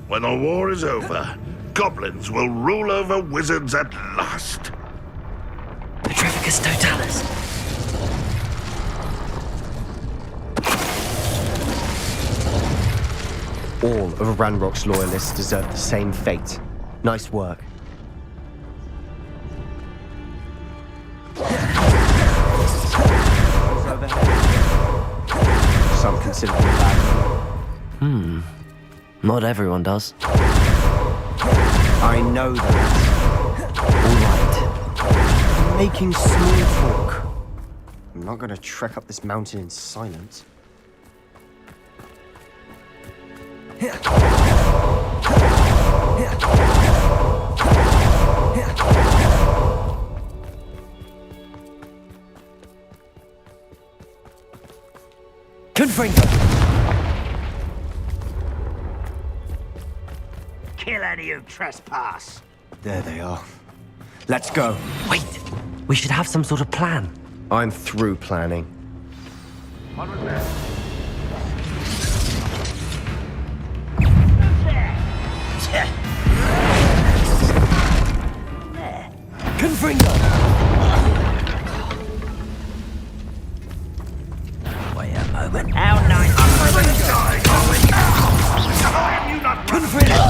When the war is over, goblins will rule over wizards at last. Petrificus Totalis. All of Ranrock's loyalists deserve the same fate. Nice work. Some consider them bad. Not everyone does. I know that. All right. I'm making small talk. I'm not going to trek up this mountain in silence. Confringo! Kill any who trespass. There they are. Let's go. Wait! We should have some sort of plan. I'm through planning. Confringo! Wait a moment. How nice. Confringo!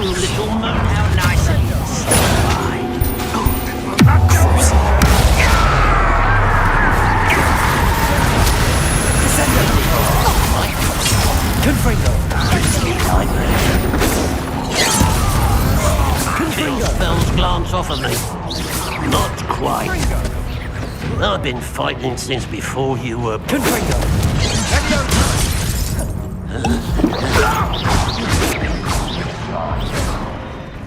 Little moon, how nice of you. Confringo! Confringo! Spells glance off of me. Not quite. I've been fighting since before you were... Confringo!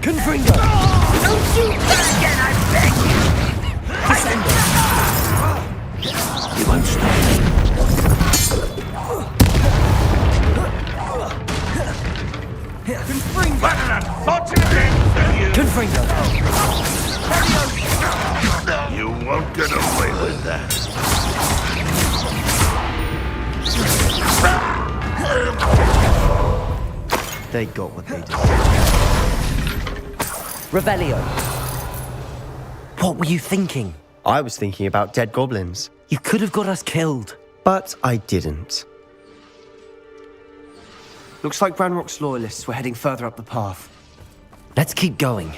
Confringo! Don't do that again, I beg you! You won't stop me. What an unfortunate end for you! Confringo! You won't get away with that. They got what they deserved. Revelio! What were you thinking? I was thinking about dead goblins, You could have got us killed. but I didn't. Looks like Ranrock's loyalists were heading further up the path. Let's keep going.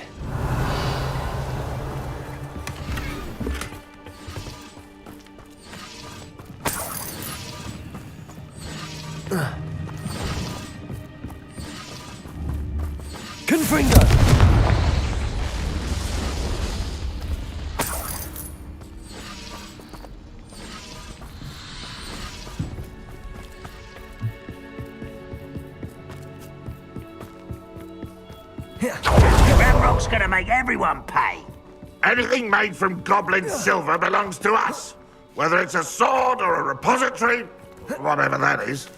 Confringo! Ramrock's gonna make everyone pay. Anything made from goblin silver belongs to us. Whether it's a sword or a repository, whatever that is.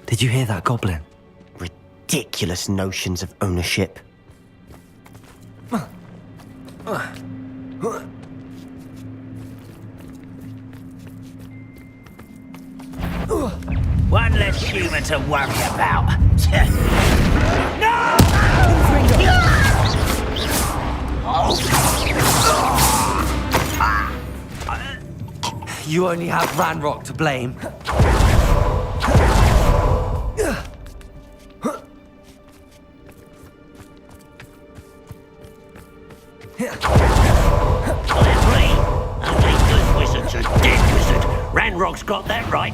Did you hear that, Goblin? Ridiculous notions of ownership. One less human to worry about. No! You only have Ranrock to blame. Only good wizards are dead wizard. Ranrock's got that right.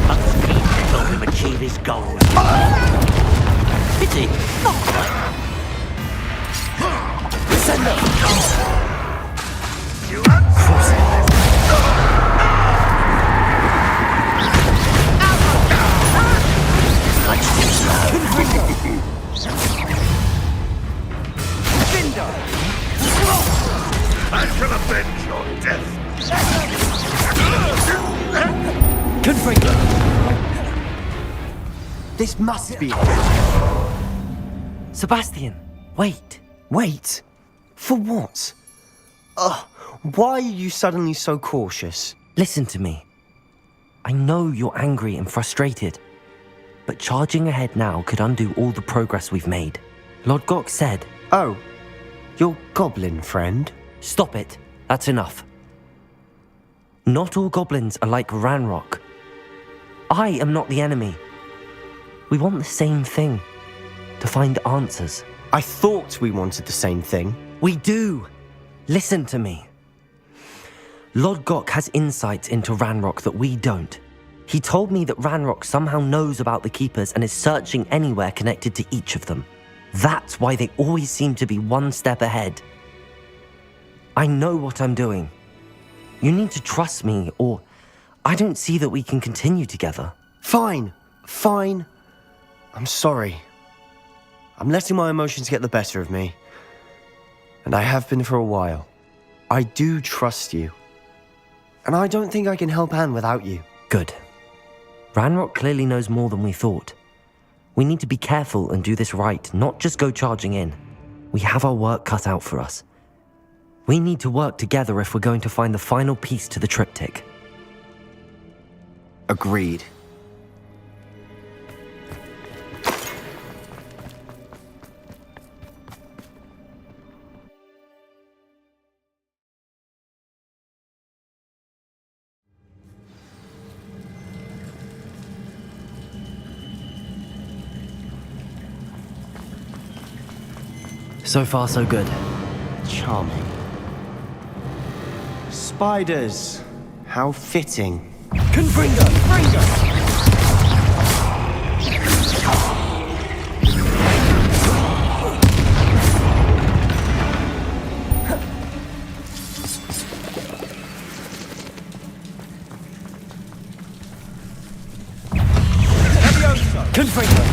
Must keep to help him achieve his goals. Pity, not quite. You I shall avenge your death. Confringo! This must be it. Sebastian, wait. Wait? For what? Why are you suddenly so cautious? Listen to me. I know you're angry and frustrated, but charging ahead now could undo all the progress we've made. Lord Gok said... Oh, your goblin friend? Stop it. That's enough. Not all goblins are like Ranrock. I am not the enemy. We want the same thing. To find answers. I thought we wanted the same thing. We do. Listen to me. Lord Gok has insights into Ranrock that we don't. He told me that Ranrock somehow knows about the Keepers and is searching anywhere connected to each of them. That's why they always seem to be one step ahead. I know what I'm doing. You need to trust me, or I don't see that we can continue together. Fine. I'm sorry. I'm letting my emotions get the better of me. And I have been for a while. I do trust you. And I don't think I can help Anne without you. Good. Ranrock clearly knows more than we thought. We need to be careful and do this right, not just go charging in. We have our work cut out for us. We need to work together if we're going to find the final piece to the triptych. Agreed. So far, so good. Charming. Spiders. How fitting. Confringo! Confringo!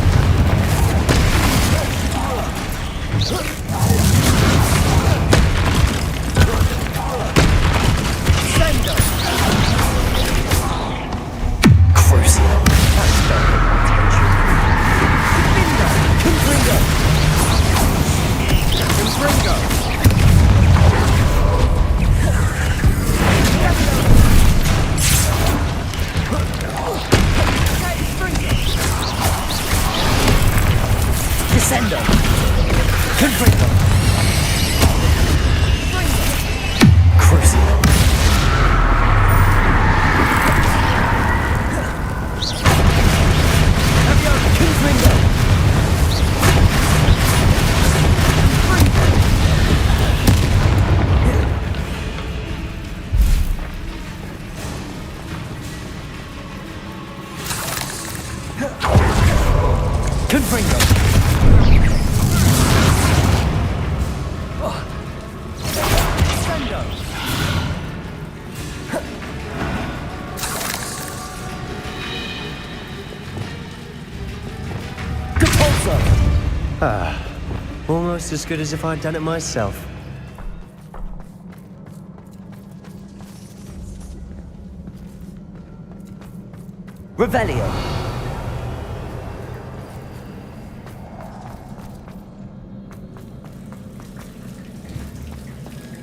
Descendo! Confringo! Crucio! Confringo! Confringo! Almost as good as if I'd done it myself. Revelio!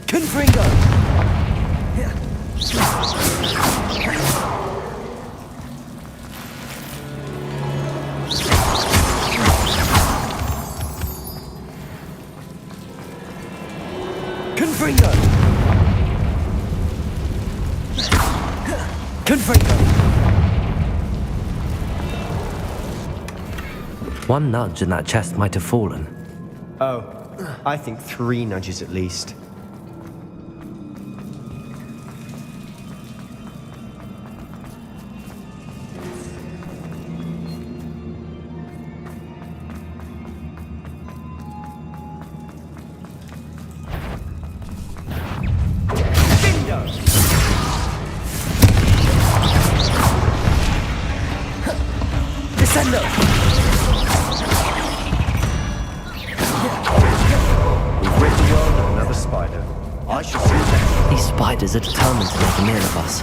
Confringo! Confringo! Confringo! One nudge and that chest might have fallen. Oh, I think 3 nudges at least. Descendo! We've rid the world spiders are determined to make a meal of us.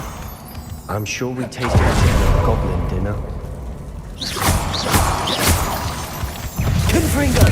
I'm sure we taste better than a goblin dinner. Confringo!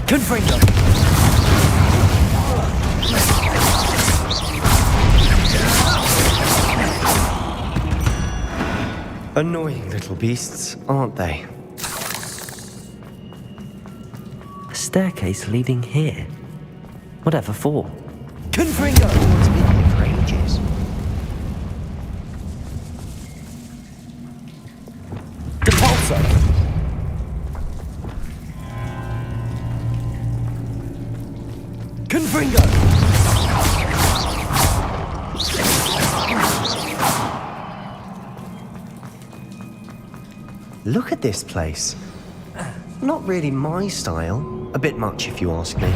Confringo! Annoying little beasts, aren't they? A staircase leading here? Whatever for? Confringo! It's been here for ages. Depulso! Confringo! Look at this place. Not really my style. A bit much, if you ask me.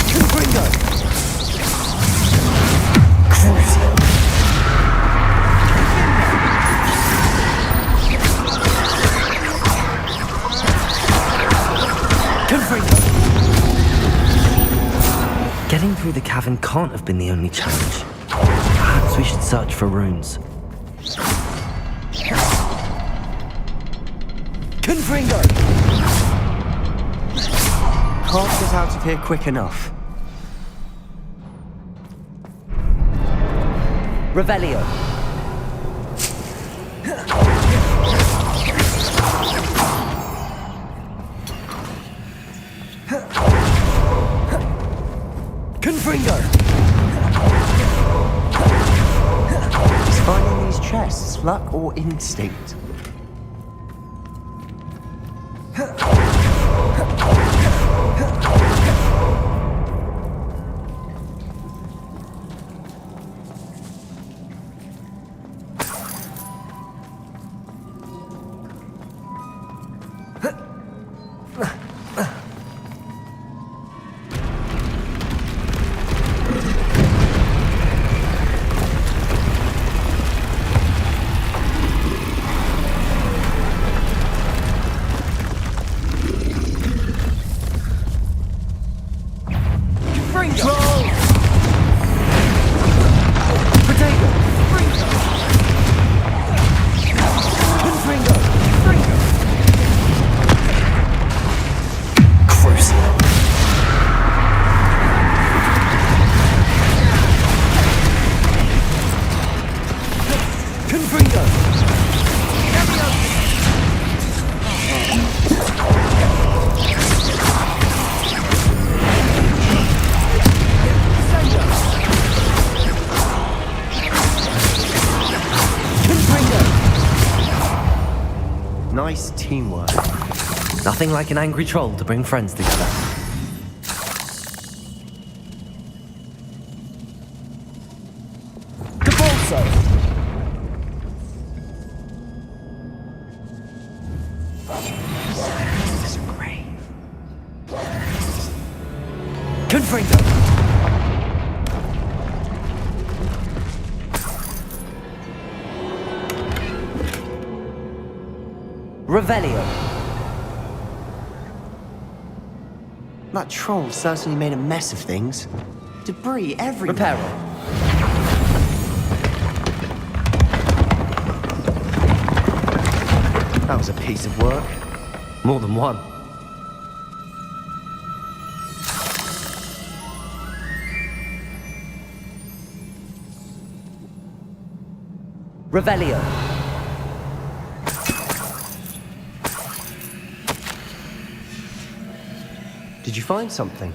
Confringo! Crucial. Getting through the cavern can't have been the only challenge. Perhaps we should search for runes. Confringo! Can't get out of here quick enough. Revelio. Confringo! Is finding these chests luck or instinct? Nice teamwork. Nothing like an angry troll to bring friends together. Confringo! Revelio. That troll certainly made a mess of things. Debris everywhere. Reparo. That was a piece of work. More than one. Revelio. Did you find something?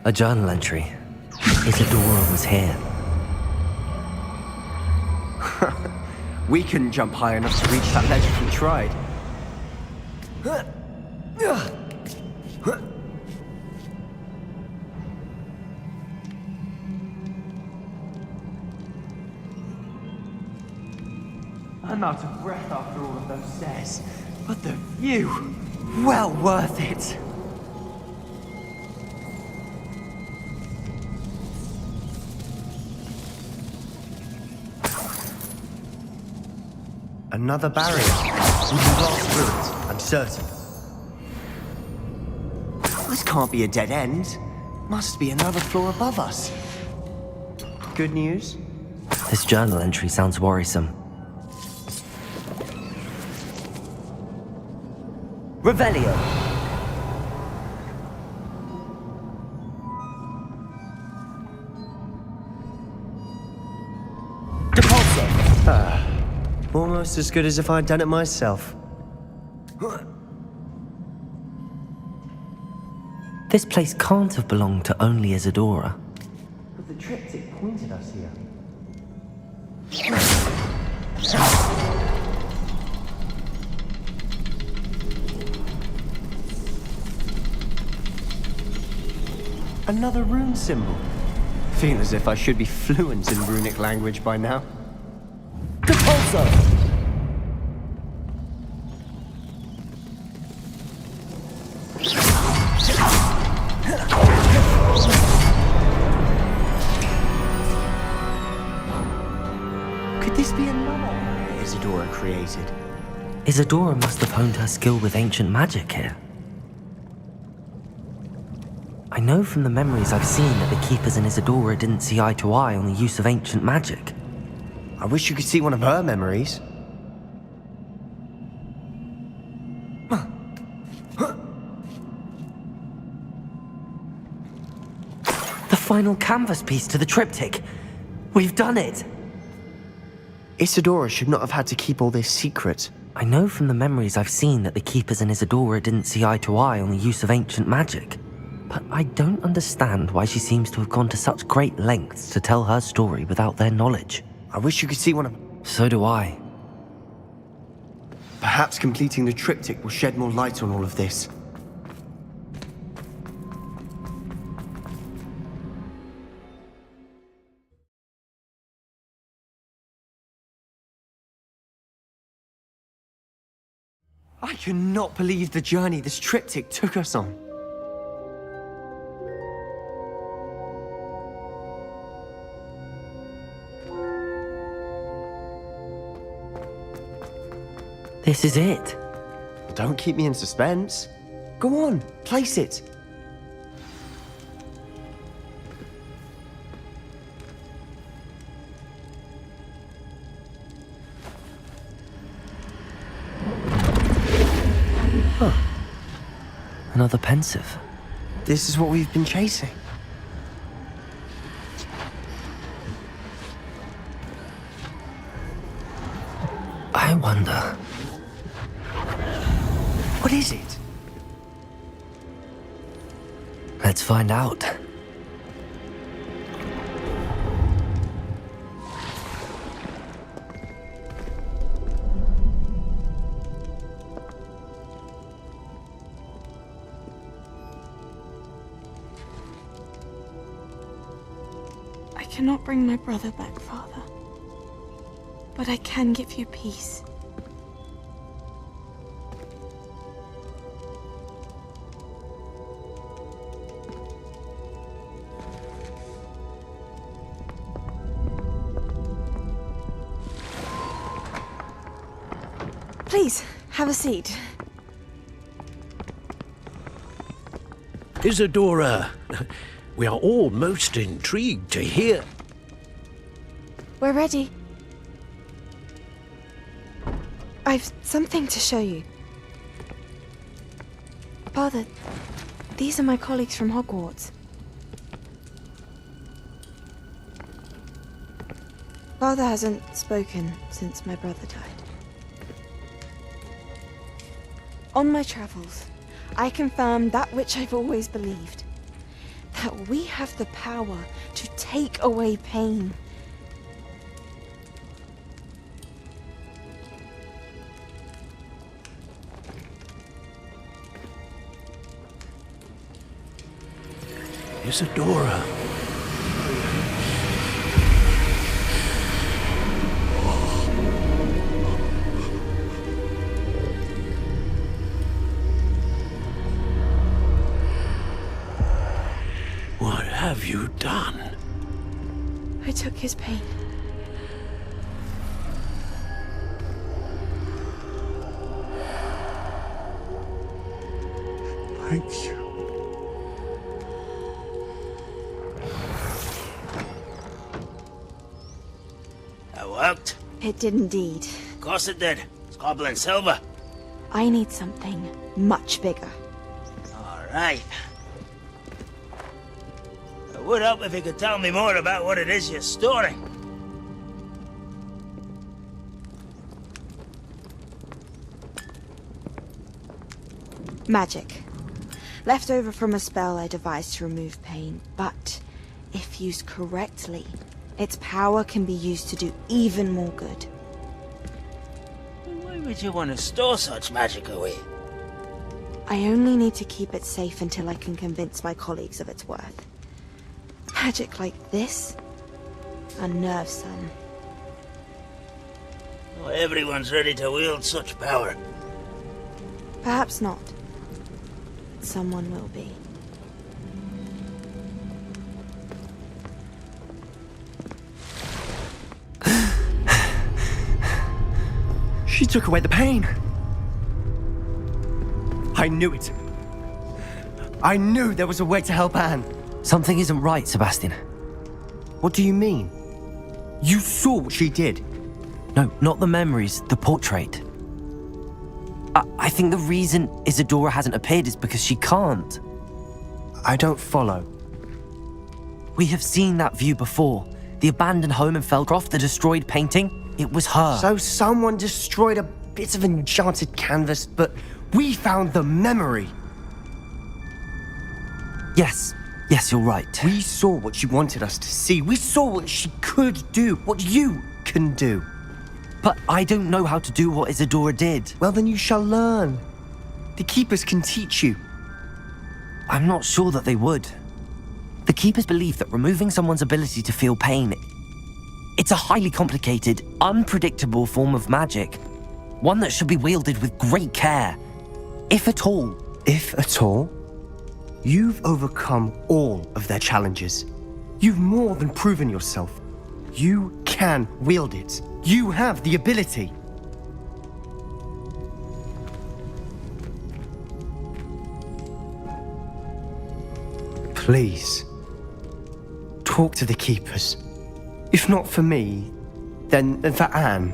A journal entry. Isadora was here. We couldn't jump high enough to reach that ledge if we tried. I'm out of breath after all of those stairs, but the view, well worth it. Another barrier. We can blast through it, I'm certain. This can't be a dead end. Must be another floor above us. Good news? This journal entry sounds worrisome. Revelio. Depulso. Almost as good as if I'd done it myself. This place can't have belonged to only Isadora. But the triptych pointed us here. Another rune symbol. Feel as if I should be fluent in runic language by now. Depulso! Could this be another area Isadora created? Isadora must have honed her skill with ancient magic here. I know from the memories I've seen that the Keepers and Isadora didn't see eye to eye on the use of ancient magic. I wish you could see one of her memories. The final canvas piece to the triptych. We've done it! Isadora should not have had to keep all this secret. I know from the memories I've seen that the Keepers and Isadora didn't see eye to eye on the use of ancient magic. But I don't understand why she seems to have gone to such great lengths to tell her story without their knowledge. I wish you could see one of... So do I. Perhaps completing the triptych will shed more light on all of this. I cannot believe the journey this triptych took us on. This is it. Don't keep me in suspense. Go on, place it. Huh. Another pensive. This is what we've been chasing. I wonder... What is it? Let's find out. cannot bring my brother back, Father. But I can give you peace. Please, have a seat. Isadora, we are all most intrigued to hear. We're ready. I've something to show you. Father, these are my colleagues from Hogwarts. Father hasn't spoken since my brother died. On my travels, I confirmed that which I've always believed. That we have the power to take away pain. Isadora. What have you done? I took his pain. Thank you. That worked. It did indeed. Of course it did. It's goblin silver. I need something much bigger. All right. It would help if you could tell me more about what it is you're storing. Magic. Left over from a spell I devised to remove pain, but if used correctly, its power can be used to do even more good. Why would you want to store such magic away? I only need to keep it safe until I can convince my colleagues of its worth. Magic like this? Unnerves some. Not everyone's ready to wield such power. Perhaps not. Someone will be. She took away the pain. I knew it. I knew there was a way to help Anne. Something isn't right, Sebastian. What do you mean? You saw what she did. No, not the memories, the portrait. I think the reason Isadora hasn't appeared is because she can't. I don't follow. We have seen that view before. The abandoned home in Feldcroft, the destroyed painting, it was her. So someone destroyed a bit of enchanted canvas, but we found the memory. Yes, you're right. We saw what she wanted us to see. We saw what she could do, what you can do. But I don't know how to do what Isadora did. Well, then you shall learn. The Keepers can teach you. I'm not sure that they would. The Keepers believe that removing someone's ability to feel pain, it's a highly complicated, unpredictable form of magic. One that should be wielded with great care. If at all. If at all? You've overcome all of their challenges. You've more than proven yourself. You can wield it. You have the ability. Please, talk to the Keepers. If not for me, then for Anne.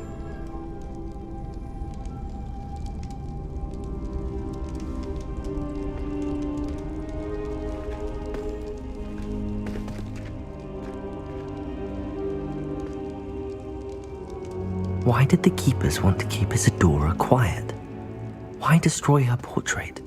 Why did the Keepers want to keep Isadora quiet? Why destroy her portrait?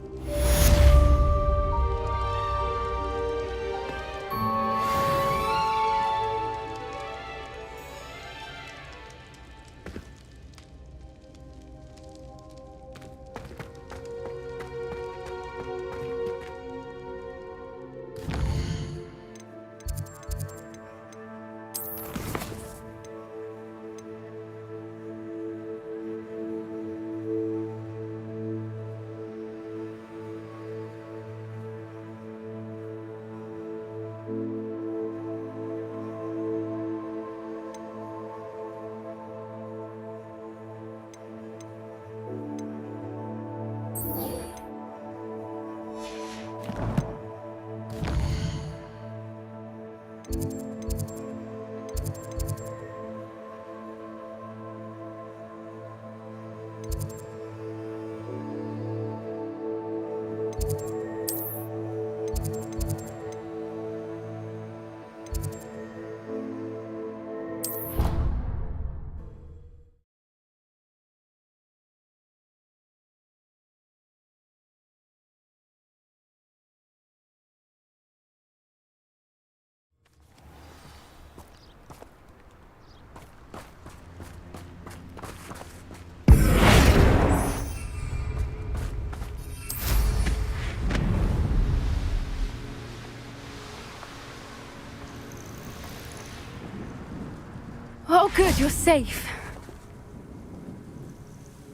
Oh good, you're safe.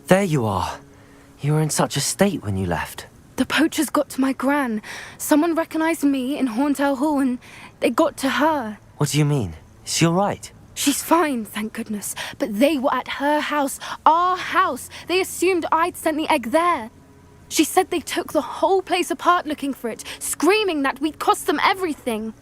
There you are. You were in such a state when you left. The poachers got to my gran. Someone recognized me in Horntail Hall and they got to her. What do you mean? Is she all right? She's fine, thank goodness. But they were at her house, our house. They assumed I'd sent the egg there. She said they took the whole place apart looking for it, screaming that we'd cost them everything.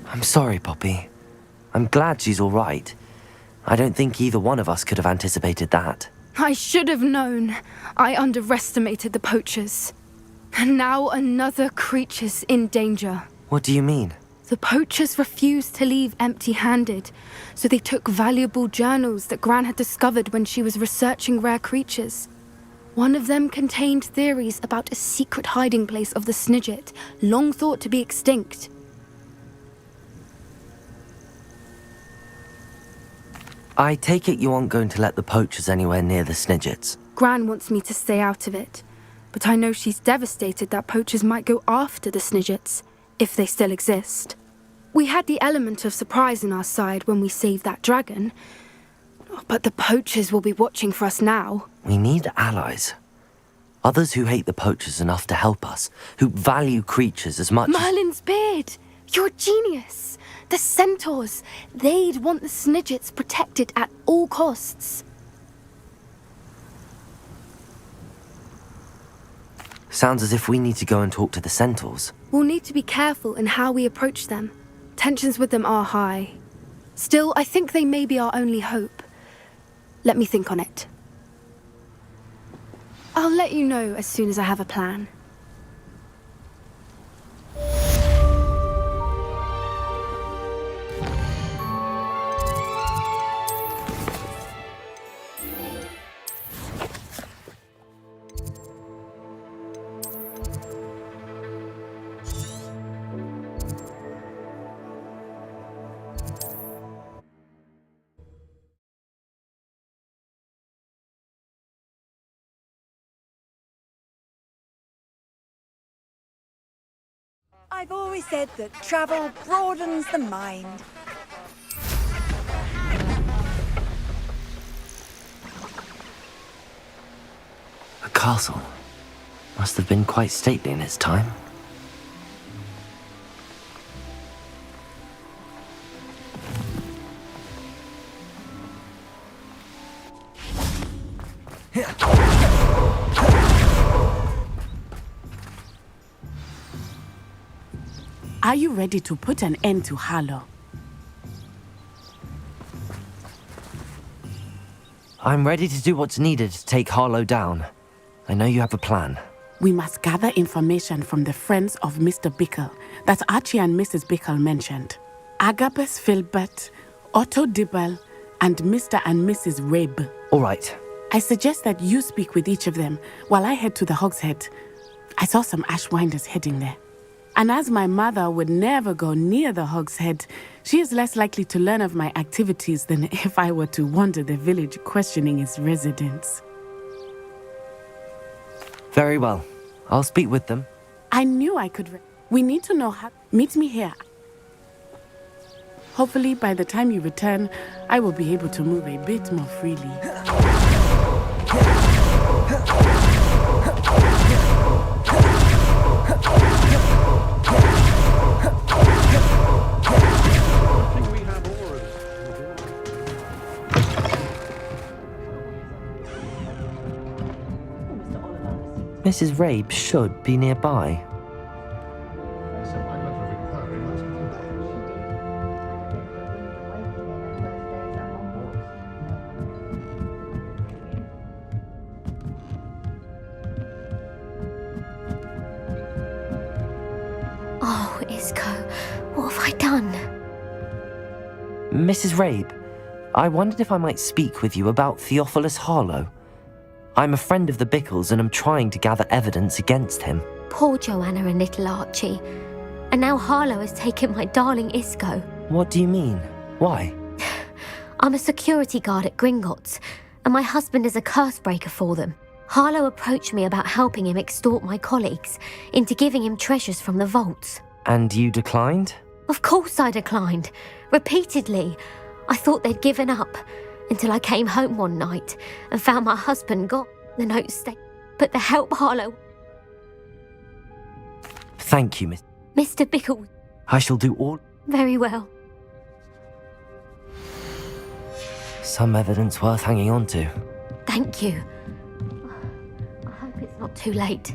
I'm sorry, Poppy. I'm glad she's all right. I don't think either one of us could have anticipated that. I should have known. I underestimated the poachers. And now another creature's in danger. What do you mean? The poachers refused to leave empty-handed, so they took valuable journals that Gran had discovered when she was researching rare creatures. One of them contained theories about a secret hiding place of the Snidget, long thought to be extinct. I take it you aren't going to let the poachers anywhere near the Snidgets. Gran wants me to stay out of it, but I know she's devastated that poachers might go after the Snidgets, if they still exist. We had the element of surprise on our side when we saved that dragon, but the poachers will be watching for us now. We need allies. Others who hate the poachers enough to help us, who value creatures as much as... Merlin's beard! You're a genius! The centaurs! They'd want the Snidgets protected at all costs. Sounds as if we need to go and talk to the centaurs. We'll need to be careful in how we approach them. Tensions with them are high. Still, I think they may be our only hope. Let me think on it. I'll let you know as soon as I have a plan. I've always said that travel broadens the mind. A castle. Must have been quite stately in its time. Are you ready to put an end to Harlow? I'm ready to do what's needed to take Harlow down. I know you have a plan. We must gather information from the friends of Mr. Bickle that Archie and Mrs. Bickle mentioned. Agabus Filbert, Otto Dibble, and Mr. and Mrs. Rabe. All right. I suggest that you speak with each of them while I head to the Hogshead. I saw some Ashwinders heading there. And as my mother would never go near the Hogshead, she is less likely to learn of my activities than if I were to wander the village questioning its residents. Very well. I'll speak with them. I knew I could... We need to know how... Meet me here. Hopefully, by the time you return, I will be able to move a bit more freely. Mrs. Rabe should be nearby. Oh, Isco, what have I done? Mrs. Rabe, I wondered if I might speak with you about Theophilus Harlow. I'm a friend of the Bickles and I'm trying to gather evidence against him. Poor Joanna and little Archie. And now Harlow has taken my darling Isco. What do you mean? Why? I'm a security guard at Gringotts, and my husband is a curse breaker for them. Harlow approached me about helping him extort my colleagues into giving him treasures from the vaults. And you declined? Of course I declined. Repeatedly. I thought they'd given up, until I came home one night and found my husband got the note state. But the help Harlow... Thank you, Miss... Mr. Bickle... I shall do all... Very well. Some evidence worth hanging on to. Thank you. I hope it's not too late.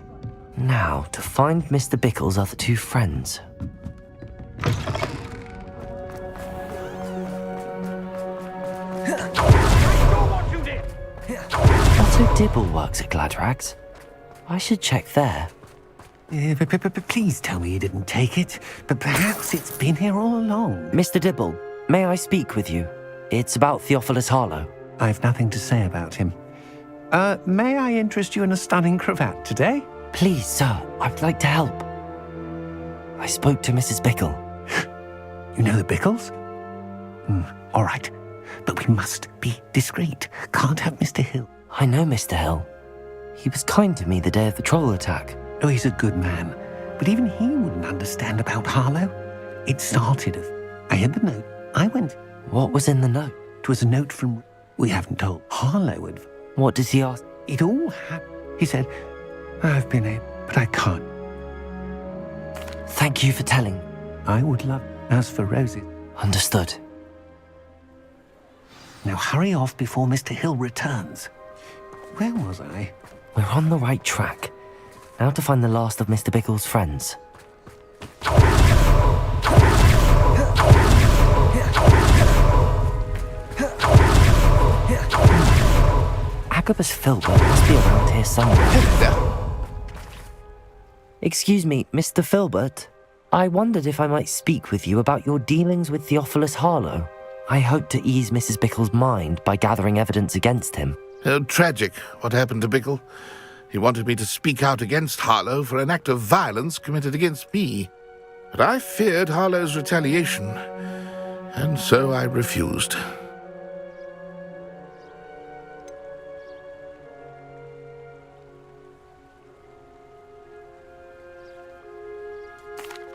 Now, to find Mr. Bickle's other two friends. Otto Dibble works at Gladrags. I should check there. Please tell me you didn't take it. But perhaps it's been here all along. Mr. Dibble, may I speak with you? It's about Theophilus Harlow. I've nothing to say about him. May I interest you in a stunning cravat today? Please, sir, I'd like to help. I spoke to Mrs. Bickle. You know the Bickles? All right. But we must be discreet. Can't have Mr. Hill. I know Mr. Hill. He was kind to me the day of the troll attack. Oh, he's a good man. But even he wouldn't understand about Harlow. It started as... I had the note. I went... What was in the note? It was a note from... We haven't told. Harlow had... What does he ask? It all happened. He said, I've been able, but I can't. Thank you for telling. I would love... As for roses... Understood. Now hurry off before Mr. Hill returns. Where was I? We're on the right track. Now to find the last of Mr. Bickle's friends. Agabus Filbert must be around here somewhere. Excuse me, Mr. Filbert. I wondered if I might speak with you about your dealings with Theophilus Harlow. I hope to ease Mrs. Bickle's mind by gathering evidence against him. Oh, tragic, what happened to Bickle. He wanted me to speak out against Harlow for an act of violence committed against me. But I feared Harlow's retaliation, and so I refused.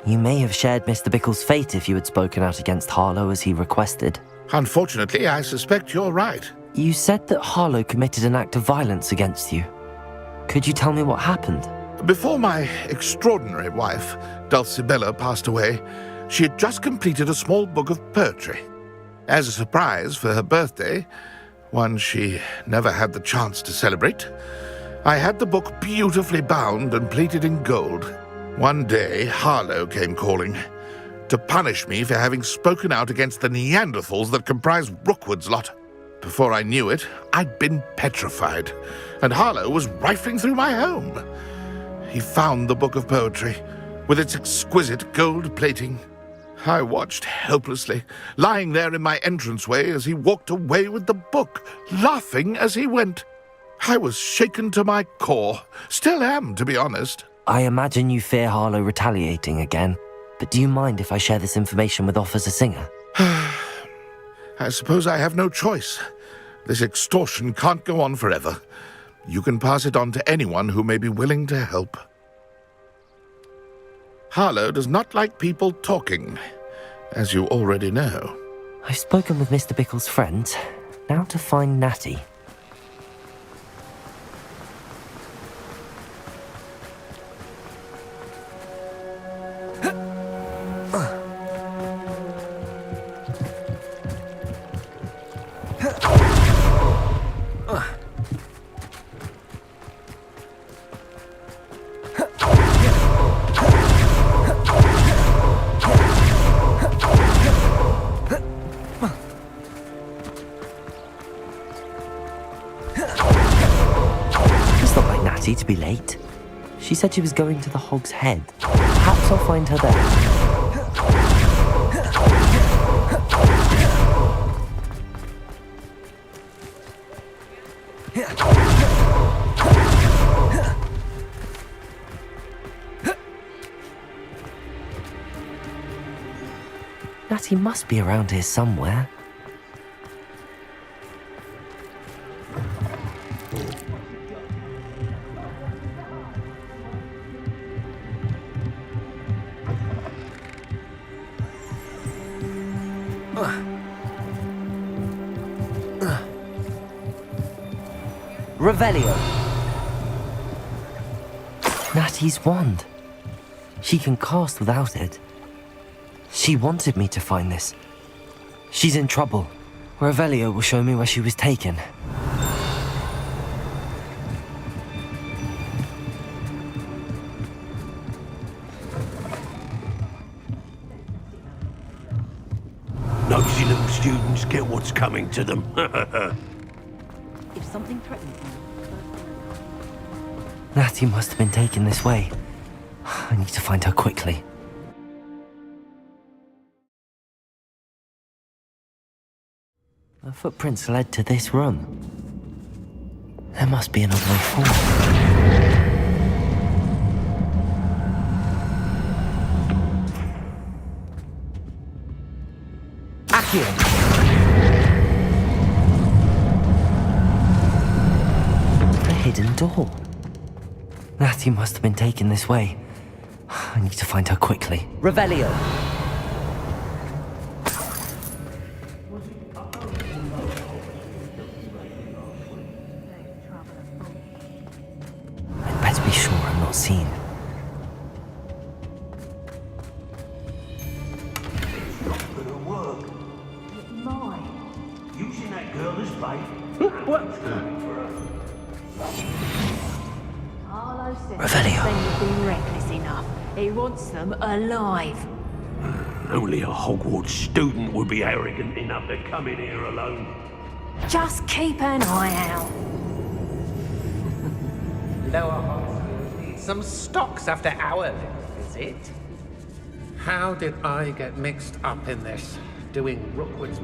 You may have shared Mr. Bickle's fate if you had spoken out against Harlow as he requested. Unfortunately, I suspect you're right. You said that Harlow committed an act of violence against you. Could you tell me what happened? Before my extraordinary wife, Dulcibella, passed away, she had just completed a small book of poetry. As a surprise for her birthday, one she never had the chance to celebrate, I had the book beautifully bound and plated in gold. One day, Harlow came calling to punish me for having spoken out against the Neanderthals that comprise Rookwood's lot. Before I knew it, I'd been petrified, and Harlow was rifling through my home. He found the book of poetry, with its exquisite gold plating. I watched helplessly, lying there in my entranceway as he walked away with the book, laughing as he went. I was shaken to my core, still am, to be honest. I imagine you fear Harlow retaliating again, but do you mind if I share this information with Officer Singer? I suppose I have no choice. This extortion can't go on forever. You can pass it on to anyone who may be willing to help. Harlow does not like people talking, as you already know. I've spoken with Mr. Bickle's friends. Now to find Natty. To be late. She said she was going to the Hog's Head. Perhaps I'll find her there. Natty must be around here somewhere. Revelio. Natty's wand. She can cast without it. She wanted me to find this. She's in trouble. Revelio will show me where she was taken. Nosy little students get what's coming to them. If something threatens them... Natty must have been taken this way. I need to find her quickly. Her footprints led to this room. There must be another way forward. Accio! A hidden door. Natty must have been taken this way. I need to find her quickly. Revelio! I'd better be sure I'm not seen. Using that girl as bait. Harlow said Revelio. they've been reckless enough. He wants them alive. Only a Hogwarts student would be arrogant enough to come in here alone. Just keep an eye out. Lower Hogwarts needs some stocks after our little visit. How did I get mixed up in this? Doing Rookwood's...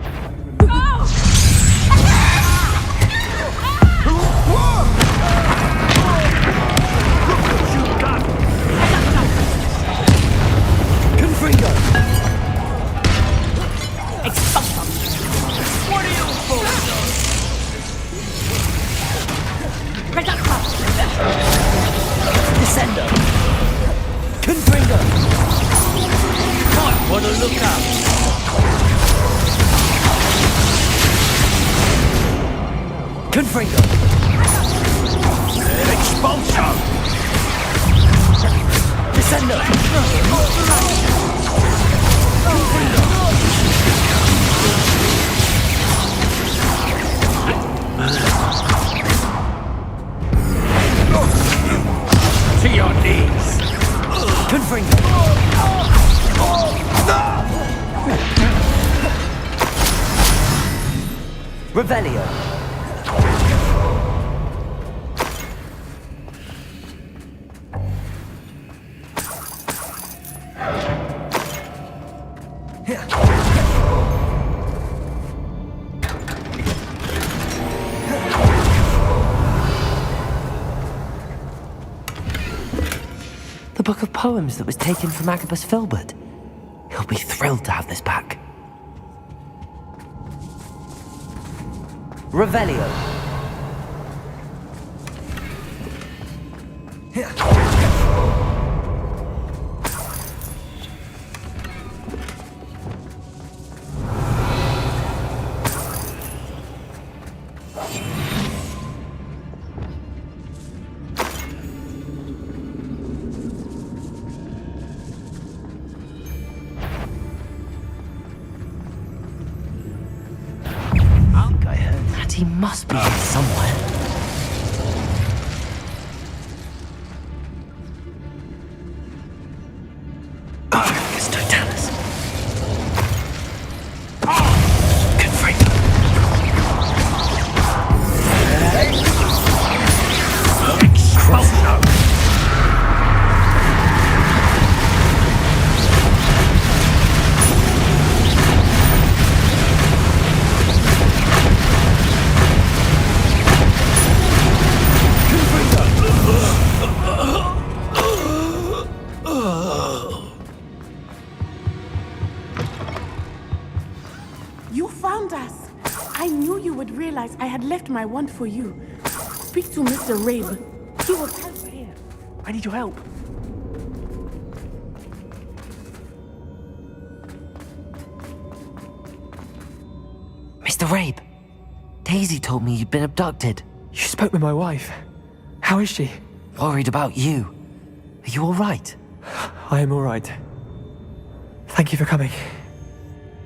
Confringo! Expulsum! What are you fools of? Reductor! Descendo! Confringo! Might want to look up. Confringo! Expulsion! Descendo! To your knees! Confringo! Revelio! The book of poems that was taken from Agabus Filbert. He'll be thrilled to have this back. Revelio. He must be here somewhere. It's Totalis. Confringo. Expulsion. You found us. I knew you would realize I had left my wand for you. Speak to Mr. Rabe. He will help here. I need your help. Mr. Rabe, Daisy told me you'd been abducted. You spoke with my wife. How is she? Worried about you. Are you all right? I am all right. Thank you for coming.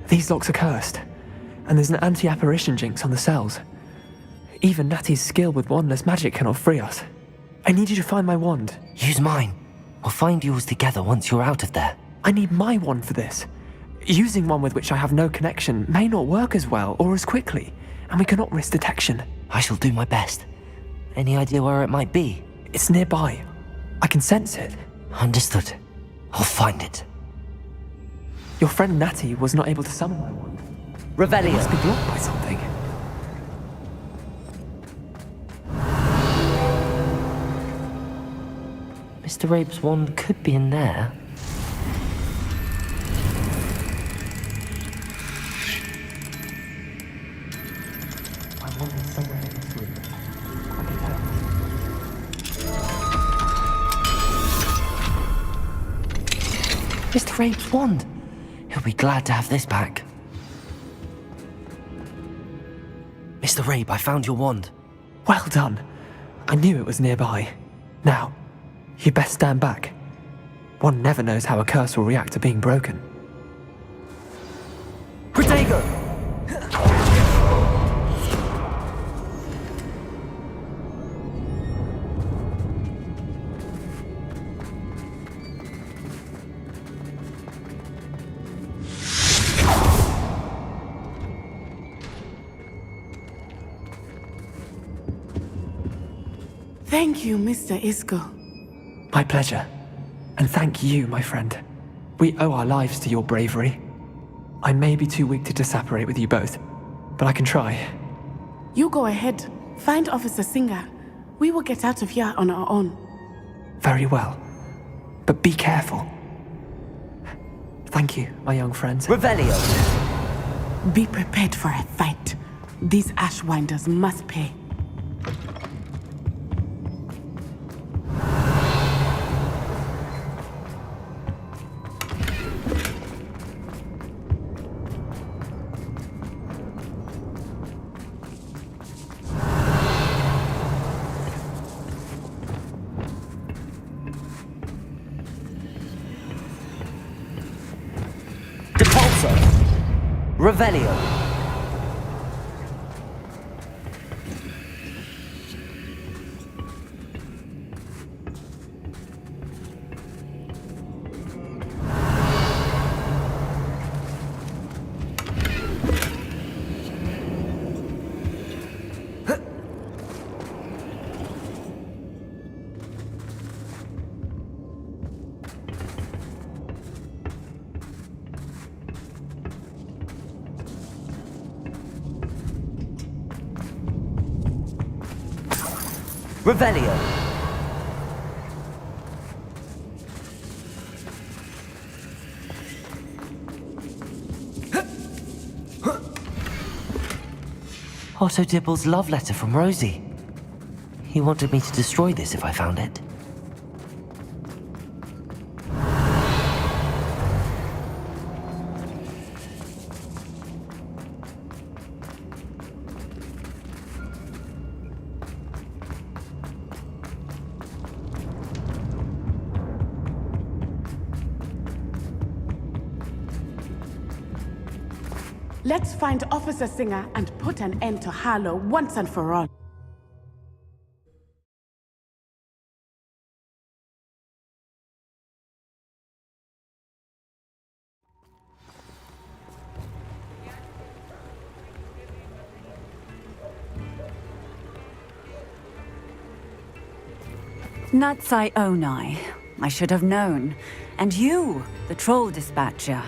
These locks are cursed, and there's an anti-apparition jinx on the cells. Even Natty's skill with wandless magic cannot free us. I need you to find my wand. Use mine. We'll find yours together once you're out of there. I need my wand for this. Using one with which I have no connection may not work as well or as quickly, and we cannot risk detection. I shall do my best. Any idea where it might be? It's nearby. I can sense it. Understood. I'll find it. Your friend Natty was not able to summon my wand. Revelio. It must be blocked by something. Mr. Rabe's wand could be in there. My wand is somewhere in this room. I can tell. Mr. Rabe's wand! He'll be glad to have this back. Mr. Rabe, I found your wand. Well done. I knew it was nearby. Now, you best stand back. One never knows how a curse will react to being broken. Protego! Thank you, Mr. Isco. My pleasure. And thank you, my friend. We owe our lives to your bravery. I may be too weak to disapparate with you both, but I can try. You go ahead. Find Officer Singer. We will get out of here on our own. Very well. But be careful. Thank you, my young friends. Revelio! Be prepared for a fight. These Ashwinders must pay. Revelio. Revelio. Otto Dibble's love letter from Rosie. He wanted me to destroy this if I found it. Let's find Officer Singer and put an end to Harlow once and for all. Natsai Onai. I should have known. And you, the troll dispatcher.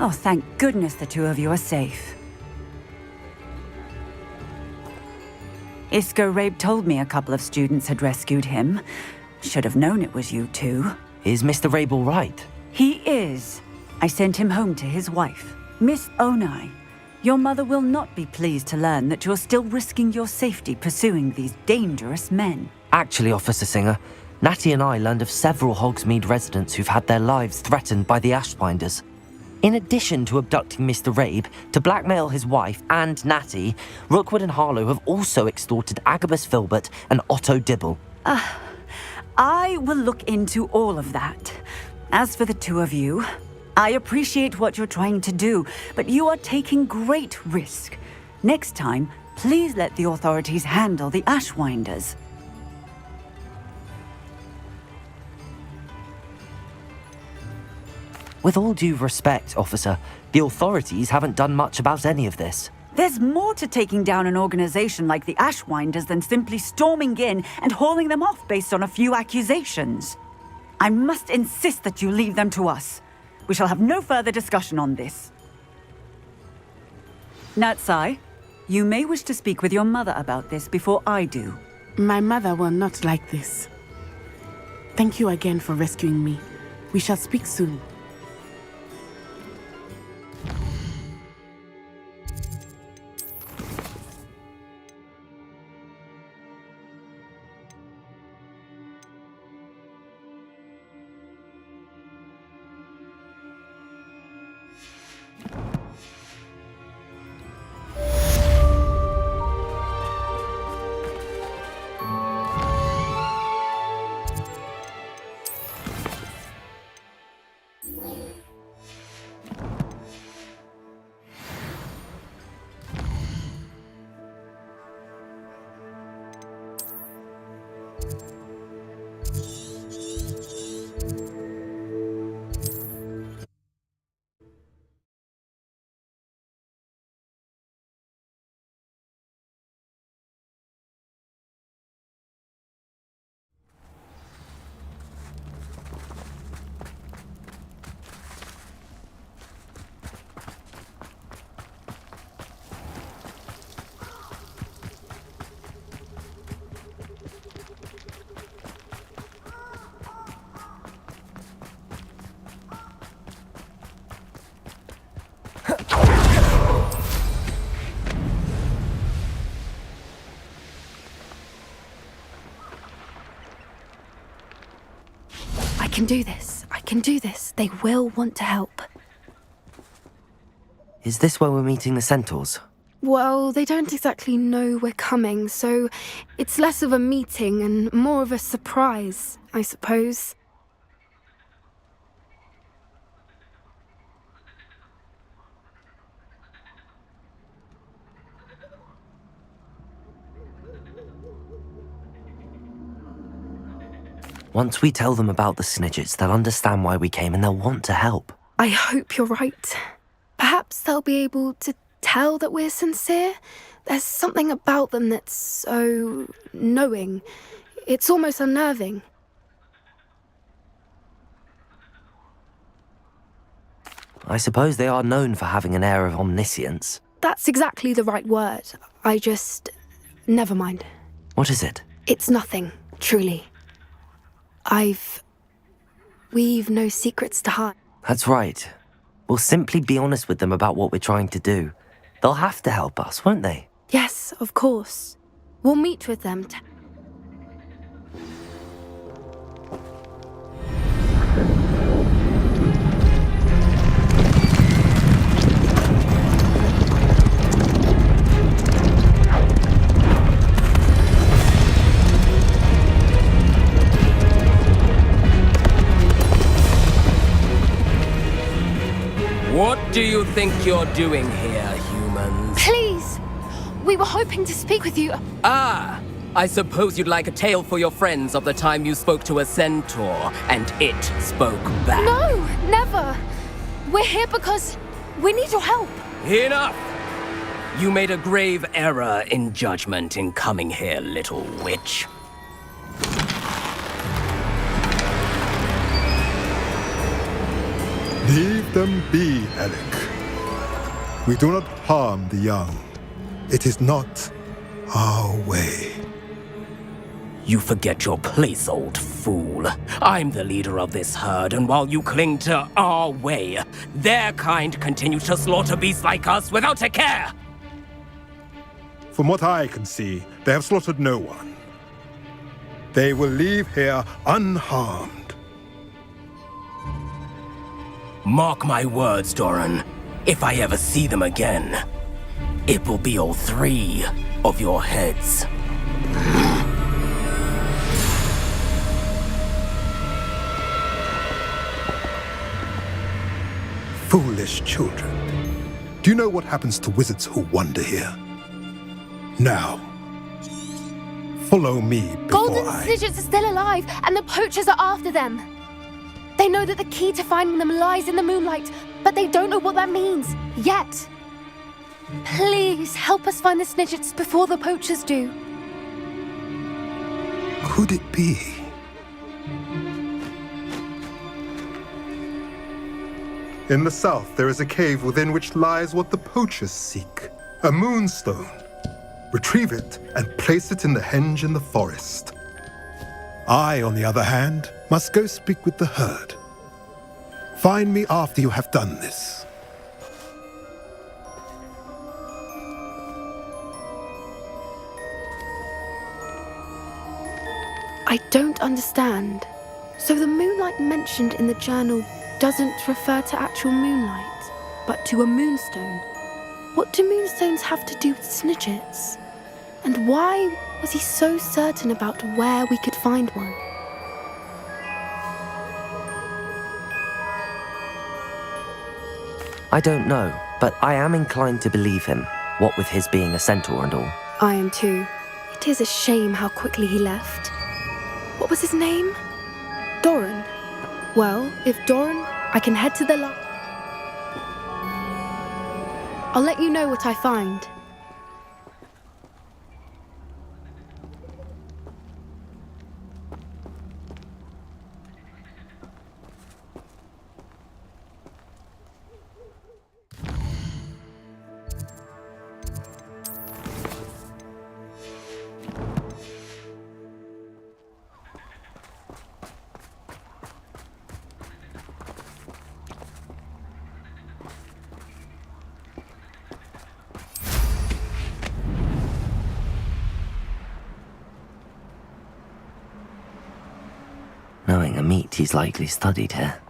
Oh, thank goodness the two of you are safe. Isco Rabe told me a couple of students had rescued him. Should have known it was you two. Is Mr. Rabe all right? He is. I sent him home to his wife. Miss Onai, your mother will not be pleased to learn that you're still risking your safety pursuing these dangerous men. Actually, Officer Singer, Natty and I learned of several Hogsmeade residents who've had their lives threatened by the Ashwinders. In addition to abducting Mr. Rabe to blackmail his wife and Natty, Rookwood and Harlow have also extorted Agabus Filbert and Otto Dibble. I will look into all of that. As for the two of you, I appreciate what you're trying to do, but you are taking great risk. Next time, please let the authorities handle the Ashwinders. With all due respect, officer, the authorities haven't done much about any of this. There's more to taking down an organization like the Ashwinders than simply storming in and hauling them off based on a few accusations. I must insist that you leave them to us. We shall have no further discussion on this. Natsai, you may wish to speak with your mother about this before I do. My mother will not like this. Thank you again for rescuing me. We shall speak soon. I can do this. I can do this. They will want to help. Is this where we're meeting the Centaurs? Well, they don't exactly know we're coming, so it's less of a meeting and more of a surprise, I suppose. Once we tell them about the Snidgets, they'll understand why we came and they'll want to help. I hope you're right. Perhaps they'll be able to tell that we're sincere. There's something about them that's so knowing. It's almost unnerving. I suppose they are known for having an air of omniscience. That's exactly the right word. Never mind. What is it? It's nothing, truly. We've no secrets to hide. That's right. We'll simply be honest with them about what we're trying to do. They'll have to help us, won't they? Yes, of course. We'll meet with them. What do you think you're doing here, humans? Please! We were hoping to speak with you. Ah! I suppose you'd like a tale for your friends of the time you spoke to a centaur, and it spoke back. No! Never! We're here because we need your help. Enough! You made a grave error in judgment in coming here, little witch. Leave them be, Alec. We do not harm the young. It is not our way. You forget your place, old fool. I'm the leader of this herd, and while you cling to our way, their kind continue to slaughter beasts like us without a care! From what I can see, they have slaughtered no one. They will leave here unharmed. Mark my words, Doran. If I ever see them again, it will be all 3 of your heads. Foolish children. Do you know what happens to wizards who wander here? Now, follow me before Golden Snidgets are still alive, and the poachers are after them. They know that the key to finding them lies in the moonlight, but they don't know what that means, yet. Please, help us find the Snidgets before the poachers do. Could it be? In the south, there is a cave within which lies what the poachers seek. A moonstone. Retrieve it and place it in the henge in the forest. I, on the other hand, must go speak with the herd. Find me after you have done this. I don't understand. So the moonlight mentioned in the journal doesn't refer to actual moonlight, but to a moonstone. What do moonstones have to do with Snidgets? And why was he so certain about where we could find one? I don't know, but I am inclined to believe him, what with his being a centaur and all. I am too. It is a shame how quickly he left. What was his name? Doran. Well, if Doran, I can head to the I'll let you know what I find. Knowing a meat, he's likely studied here.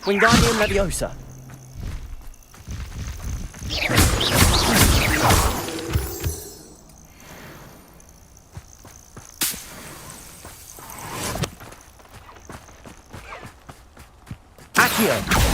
Wingardium Leviosa. Accio.